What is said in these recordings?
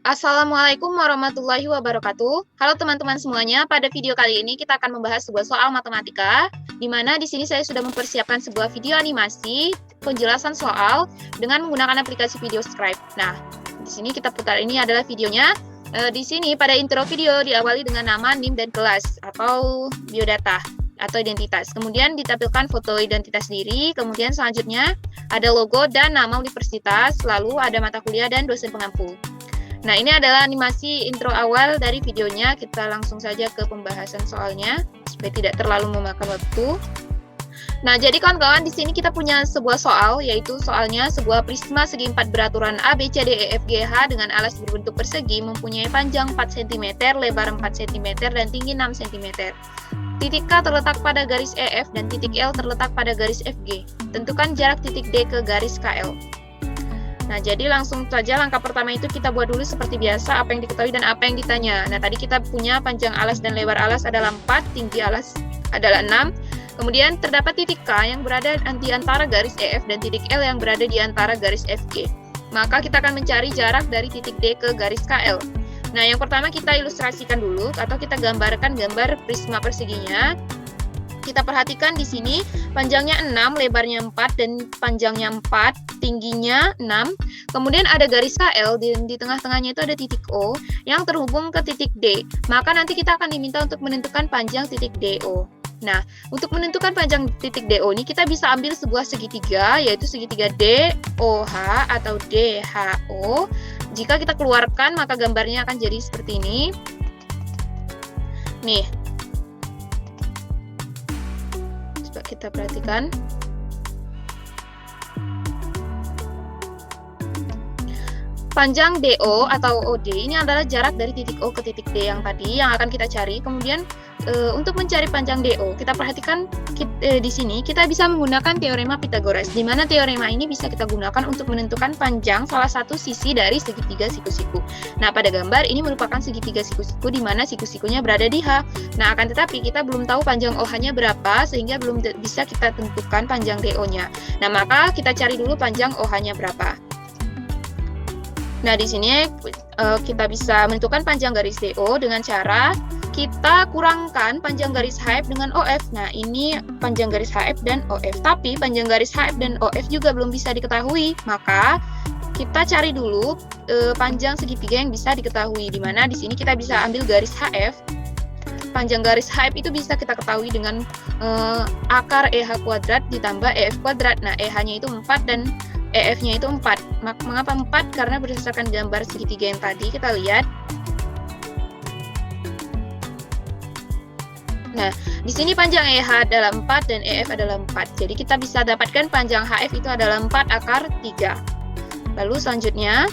Assalamualaikum warahmatullahi wabarakatuh. Halo teman-teman semuanya, pada video kali ini kita akan membahas sebuah soal matematika, di mana di sini saya sudah mempersiapkan sebuah video animasi penjelasan soal dengan menggunakan aplikasi video Scribe. Nah, di sini kita putar, ini adalah videonya. Di sini pada intro video diawali dengan nama, NIM, dan kelas atau biodata atau identitas. Kemudian ditampilkan foto identitas diri, kemudian selanjutnya ada logo dan nama universitas, lalu ada mata kuliah dan dosen pengampu. Nah, ini adalah animasi intro awal dari videonya. Kita langsung saja ke pembahasan soalnya, supaya tidak terlalu memakan waktu. Nah, jadi kawan-kawan, di sini kita punya sebuah soal, yaitu soalnya sebuah prisma segi 4 beraturan A, B, C, D, E, F, G, H dengan alas berbentuk persegi mempunyai panjang 4 cm, lebar 4 cm, dan tinggi 6 cm. Titik K terletak pada garis EF dan titik L terletak pada garis FG. Tentukan jarak titik D ke garis KL. Nah, jadi langsung saja langkah pertama itu kita buat dulu seperti biasa apa yang diketahui dan apa yang ditanya. Nah, tadi kita punya panjang alas dan lebar alas adalah 4, tinggi alas adalah 6. Kemudian terdapat titik K yang berada di antara garis EF dan titik L yang berada di antara garis FG. Maka kita akan mencari jarak dari titik D ke garis KL. Nah, yang pertama kita ilustrasikan dulu atau kita gambarkan gambar prisma perseginya. Kita perhatikan di sini panjangnya 6, lebarnya 4, dan panjangnya 4, tingginya 6. Kemudian ada garis KL, di tengah-tengahnya itu ada titik O yang terhubung ke titik D. Maka nanti kita akan diminta untuk menentukan panjang titik DO. Nah, untuk menentukan panjang titik DO ini kita bisa ambil sebuah segitiga, yaitu segitiga DOH atau DHO. Jika kita keluarkan, maka gambarnya akan jadi seperti ini. Nih, kita perhatikan. Panjang DO atau OD ini adalah jarak dari titik O ke titik D yang tadi yang akan kita cari. Kemudian untuk mencari panjang DO, kita perhatikan di sini kita bisa menggunakan teorema Pythagoras, di mana teorema ini bisa kita gunakan untuk menentukan panjang salah satu sisi dari segitiga siku-siku. Nah, pada gambar ini merupakan segitiga siku-siku di mana siku-sikunya berada di H. Nah, akan tetapi kita belum tahu panjang OH-nya berapa, sehingga belum bisa kita tentukan panjang DO-nya. Nah, maka kita cari dulu panjang OH-nya berapa. Nah, di sini kita bisa menentukan panjang garis DO dengan cara kita kurangkan panjang garis HF dengan OF. Nah, ini panjang garis HF dan OF. Tapi panjang garis HF dan OF juga belum bisa diketahui. Maka kita cari dulu panjang segitiga yang bisa diketahui. Di mana di sini kita bisa ambil garis HF. Panjang garis HF itu bisa kita ketahui dengan akar EH kuadrat ditambah EF kuadrat. Nah, EH-nya itu 4 dan EF-nya itu 4. Mengapa 4? Karena berdasarkan gambar segitiga yang tadi kita lihat. Nah, di sini panjang EH adalah 4 dan EF adalah 4. Jadi kita bisa dapatkan panjang HF itu adalah 4 akar 3. Lalu selanjutnya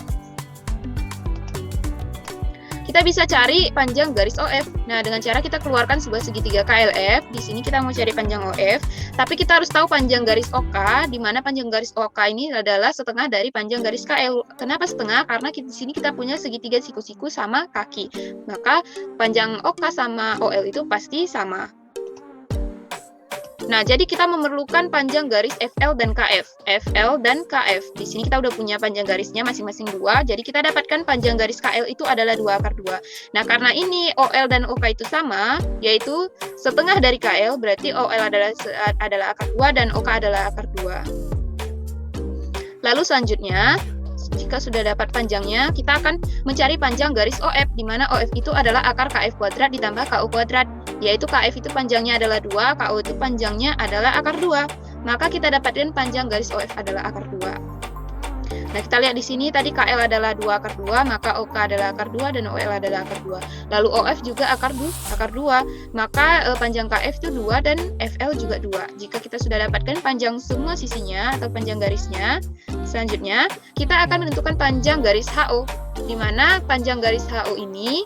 kita bisa cari panjang garis OF. Nah, dengan cara kita keluarkan sebuah segitiga KLF. Di sini kita mau cari panjang OF, tapi kita harus tahu panjang garis OK, di mana panjang garis OK ini adalah setengah dari panjang garis KL. Kenapa setengah? Karena di sini kita punya segitiga siku-siku sama kaki. Maka panjang OK sama OL itu pasti sama. Nah, jadi kita memerlukan panjang garis FL dan KF. FL dan KF. Di sini kita udah punya panjang garisnya masing-masing 2. Jadi kita dapatkan panjang garis KL itu adalah 2 akar 2. Nah, karena ini OL dan OK itu sama, yaitu setengah dari KL, berarti OL adalah akar 2 dan OK adalah akar 2. Lalu selanjutnya, jika sudah dapat panjangnya, kita akan mencari panjang garis OF, di mana OF itu adalah akar KF kuadrat ditambah KU kuadrat, yaitu KF itu panjangnya adalah 2, KU itu panjangnya adalah akar 2. Maka kita dapatkan panjang garis OF adalah akar 2. Nah, kita lihat di sini tadi KL adalah 2 akar 2, maka OK adalah akar 2 dan OL adalah akar 2. Lalu OF juga akar 2, maka panjang KF itu 2 dan FL juga 2. Jika kita sudah dapatkan panjang semua sisinya atau panjang garisnya, selanjutnya kita akan menentukan panjang garis HO, di mana panjang garis HO ini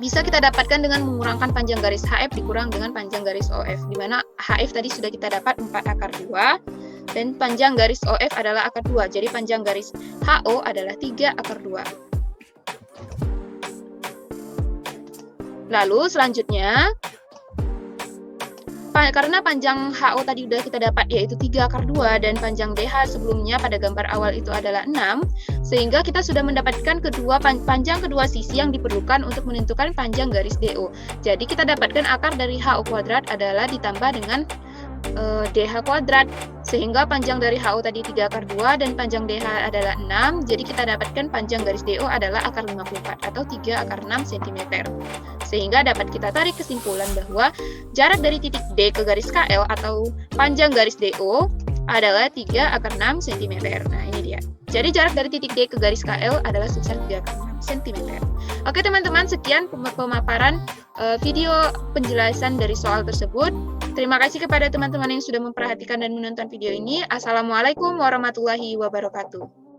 bisa kita dapatkan dengan mengurangkan panjang garis HF dikurang dengan panjang garis OF, di mana HF tadi sudah kita dapat 4 akar 2 dan panjang garis OF adalah akar 2. Jadi panjang garis HO adalah 3 akar 2. Lalu selanjutnya Karena panjang HO tadi udah kita dapat yaitu 3 akar 2 dan panjang DH sebelumnya pada gambar awal itu adalah 6, sehingga kita sudah mendapatkan panjang kedua sisi yang diperlukan untuk menentukan panjang garis DO. Jadi kita dapatkan akar dari HO kuadrat adalah ditambah dengan DH kuadrat, sehingga panjang dari HO tadi 3 akar 2 dan panjang DH adalah 6, jadi kita dapatkan panjang garis DO adalah akar 54 atau 3 akar 6 cm. Sehingga dapat kita tarik kesimpulan bahwa jarak dari titik D ke garis KL atau panjang garis DO adalah 3 akar 6 cm. Nah, ini dia. Jadi jarak dari titik D ke garis KL adalah sebesar 3 akar 6 cm. Oke teman-teman, sekian pemaparan video penjelasan dari soal tersebut. Terima kasih kepada teman-teman yang sudah memperhatikan dan menonton video ini. Assalamualaikum warahmatullahi wabarakatuh.